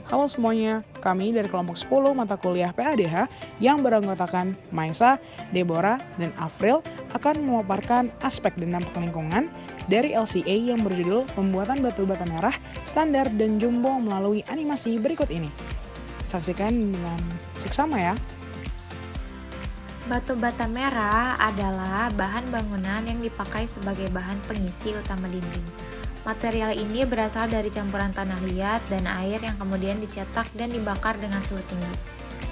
Halo semuanya, kami dari kelompok 10 mata kuliah PADH yang beranggotakan Maisa, Deborah, dan Afril akan memaparkan aspek dan dampak lingkungan dari LCA yang berjudul Pembuatan Batu Bata Merah Standar dan Jumbo melalui animasi berikut ini. Saksikan dengan seksama ya. Batu bata merah adalah bahan bangunan yang dipakai sebagai bahan pengisi utama dinding. Material ini berasal dari campuran tanah liat dan air yang kemudian dicetak dan dibakar dengan suhu tinggi,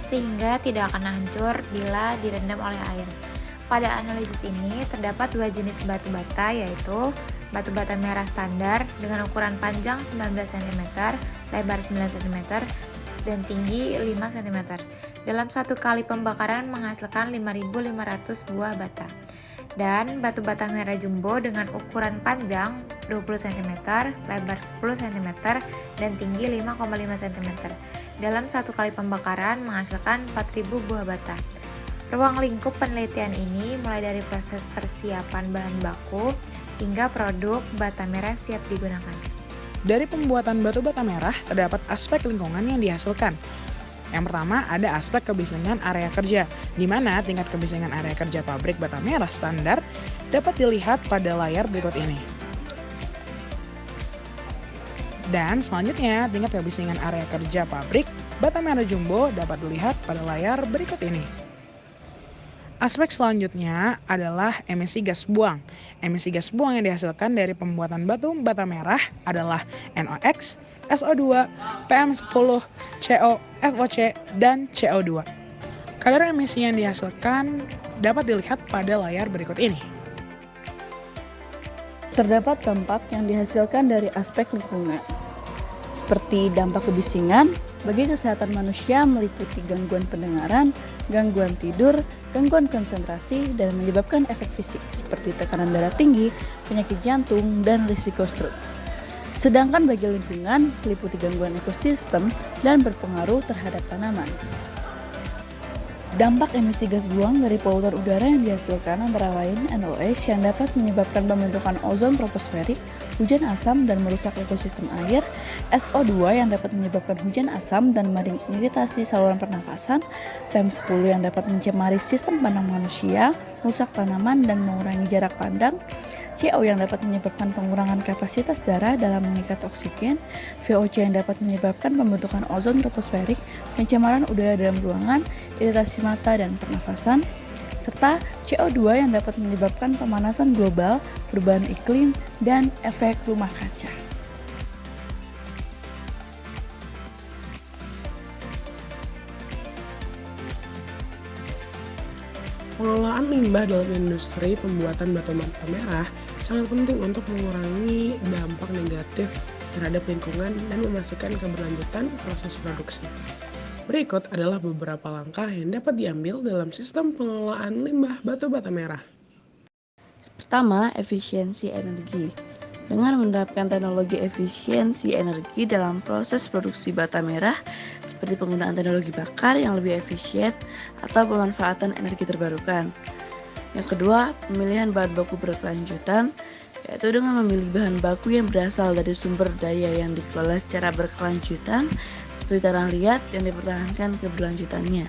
sehingga tidak akan hancur bila direndam oleh air. Pada analisis ini terdapat dua jenis batu bata, yaitu batu bata merah standar dengan ukuran panjang 19 cm, lebar 9 cm, dan tinggi 5 cm. Dalam satu kali pembakaran menghasilkan 5.500 buah bata. Dan batu bata merah jumbo dengan ukuran panjang 20 cm, lebar 10 cm, dan tinggi 5,5 cm. Dalam satu kali pembakaran menghasilkan 4.000 buah bata. Ruang lingkup penelitian ini mulai dari proses persiapan bahan baku hingga produk bata merah siap digunakan. Dari pembuatan batu bata merah terdapat aspek lingkungan yang dihasilkan. Yang pertama ada aspek kebisingan area kerja, di mana tingkat kebisingan area kerja pabrik bata merah standar dapat dilihat pada layar berikut ini. Dan selanjutnya tingkat kebisingan area kerja pabrik bata merah jumbo dapat dilihat pada layar berikut ini. Aspek selanjutnya adalah emisi gas buang. Emisi gas buang yang dihasilkan dari pembuatan batu bata merah adalah NOx, SO2, PM10, CO, FOC, dan CO2. Kadar emisi yang dihasilkan dapat dilihat pada layar berikut ini. Terdapat dampak yang dihasilkan dari aspek lingkungan, seperti dampak kebisingan bagi kesehatan manusia meliputi gangguan pendengaran, gangguan tidur, gangguan konsentrasi, dan menyebabkan efek fisik seperti tekanan darah tinggi, penyakit jantung, dan risiko stroke. Sedangkan bagi lingkungan meliputi gangguan ekosistem dan berpengaruh terhadap tanaman. Dampak emisi gas buang dari polutan udara yang dihasilkan antara lain NOx yang dapat menyebabkan pembentukan ozon troposferik, hujan asam dan merusak ekosistem air, SO2 yang dapat menyebabkan hujan asam dan mengiritasi saluran pernafasan, PM10 yang dapat mencemari sistem pandang manusia, merusak tanaman dan mengurangi jarak pandang, CO yang dapat menyebabkan pengurangan kapasitas darah dalam mengikat oksigen, VOC yang dapat menyebabkan pembentukan ozon troposferik, pencemaran udara dalam ruangan, iritasi mata dan pernafasan, serta CO2 yang dapat menyebabkan pemanasan global, perubahan iklim, dan efek rumah kaca. Pengelolaan limbah dalam industri pembuatan batu bata merah sangat penting untuk mengurangi dampak negatif terhadap lingkungan dan memastikan keberlanjutan proses produksi. Berikut adalah beberapa langkah yang dapat diambil dalam sistem pengelolaan limbah batu bata merah. Pertama, efisiensi energi. Dengan menerapkan teknologi efisiensi energi dalam proses produksi bata merah, seperti penggunaan teknologi bakar yang lebih efisien atau pemanfaatan energi terbarukan. Yang kedua, pemilihan bahan baku berkelanjutan, yaitu dengan memilih bahan baku yang berasal dari sumber daya yang dikelola secara berkelanjutan, seperti tanah liat yang dipertahankan keberlanjutannya.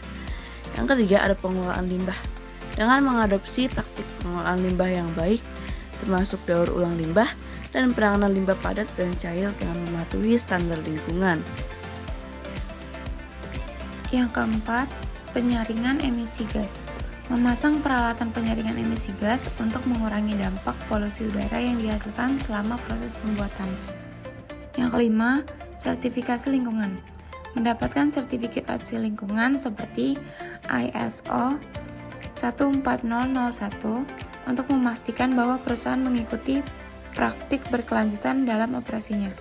Yang ketiga, ada pengelolaan limbah. Dengan mengadopsi praktik pengelolaan limbah yang baik, termasuk daur ulang limbah dan penanganan limbah padat dan cair dengan mematuhi standar lingkungan. Yang keempat, penyaringan emisi gas. Memasang peralatan penyaringan emisi gas untuk mengurangi dampak polusi udara yang dihasilkan selama proses pembuatan. Yang kelima, sertifikasi lingkungan. Mendapatkan sertifikasi lingkungan seperti ISO 14001 untuk memastikan bahwa perusahaan mengikuti praktik berkelanjutan dalam operasinya.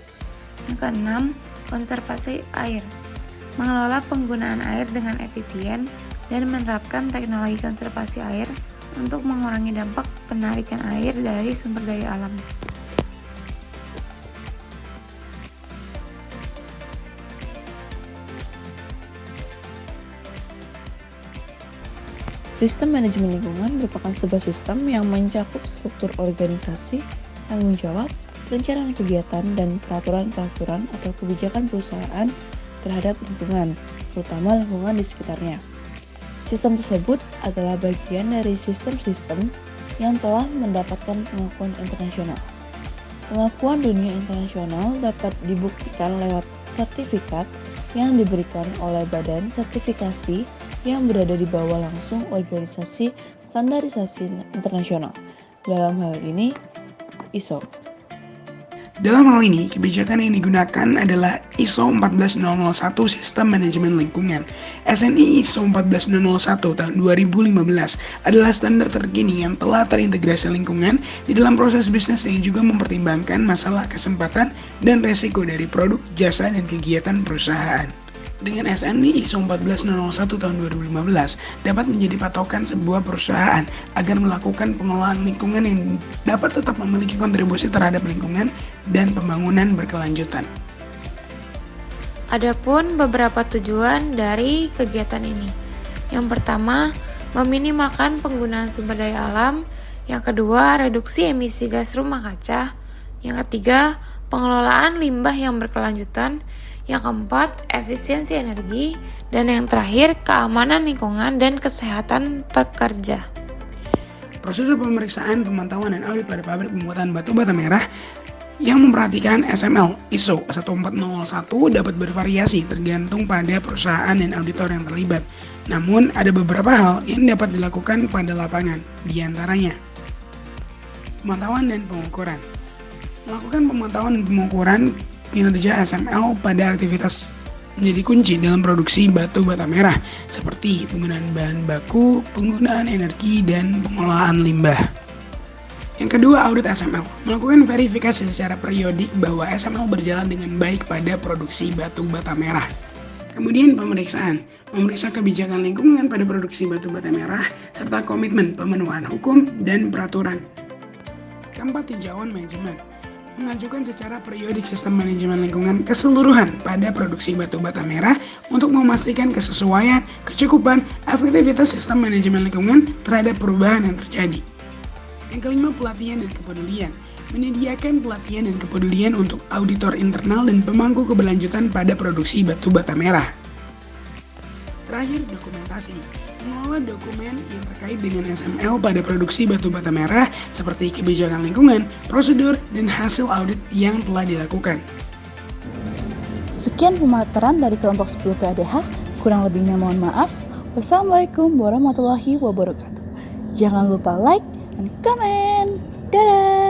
Yang keenam, konservasi air. Mengelola penggunaan air dengan efisien dan menerapkan teknologi konservasi air untuk mengurangi dampak penarikan air dari sumber daya alam. Sistem manajemen lingkungan merupakan sebuah sistem yang mencakup struktur organisasi, tanggung jawab, perencanaan kegiatan, dan peraturan-peraturan atau kebijakan perusahaan terhadap lingkungan, terutama lingkungan di sekitarnya. Sistem tersebut adalah bagian dari sistem-sistem yang telah mendapatkan pengakuan internasional. Pengakuan dunia internasional dapat dibuktikan lewat sertifikat yang diberikan oleh badan sertifikasi yang berada di bawah langsung organisasi standarisasi internasional. Dalam hal ini, ISO. Dalam hal ini, kebijakan yang digunakan adalah ISO 14001 Sistem Manajemen Lingkungan. SNI ISO 14001 tahun 2015 adalah standar terkini yang telah terintegrasi lingkungan di dalam proses bisnis yang juga mempertimbangkan masalah kesempatan dan resiko dari produk, jasa, dan kegiatan perusahaan. Dengan SNI ISO 14001 tahun 2015 dapat menjadi patokan sebuah perusahaan agar melakukan pengelolaan lingkungan yang dapat tetap memiliki kontribusi terhadap lingkungan dan pembangunan berkelanjutan. Adapun beberapa tujuan dari kegiatan ini. Yang pertama, meminimalkan penggunaan sumber daya alam. Yang kedua, reduksi emisi gas rumah kaca. Yang ketiga, pengelolaan limbah yang berkelanjutan. Yang keempat, efisiensi energi. Dan yang terakhir, keamanan lingkungan dan kesehatan pekerja. Prosedur pemeriksaan, pemantauan, dan audit pada pabrik pembuatan batu bata merah yang memperhatikan SML ISO 14001 dapat bervariasi tergantung pada perusahaan dan auditor yang terlibat. Namun, ada beberapa hal yang dapat dilakukan pada lapangan, diantaranya pemantauan dan pengukuran. Melakukan pemantauan dan pengukuran kinerja SML pada aktivitas menjadi kunci dalam produksi batu bata merah, seperti penggunaan bahan baku, penggunaan energi, dan pengelolaan limbah. Yang kedua, audit SML. Melakukan verifikasi secara periodik bahwa SML berjalan dengan baik pada produksi batu bata merah. Kemudian pemeriksaan. Memeriksa kebijakan lingkungan pada produksi batu bata merah, serta komitmen pemenuhan hukum dan peraturan. Keempat, tinjauan manajemen. Mengajukan secara periodik sistem manajemen lingkungan keseluruhan pada produksi batu bata merah untuk memastikan kesesuaian, kecukupan, efektivitas sistem manajemen lingkungan terhadap perubahan yang terjadi. Yang kelima, pelatihan dan kepedulian. Menyediakan pelatihan dan kepedulian untuk auditor internal dan pemangku keberlanjutan pada produksi batu bata merah. Terakhir, dokumentasi. Mengelola dokumen yang terkait dengan SML pada produksi batu bata merah seperti kebijakan lingkungan, prosedur, dan hasil audit yang telah dilakukan. Sekian pemaparan dari kelompok 10 PADH, kurang lebihnya mohon maaf. Wassalamualaikum warahmatullahi wabarakatuh. Jangan lupa like dan komen. Dadah!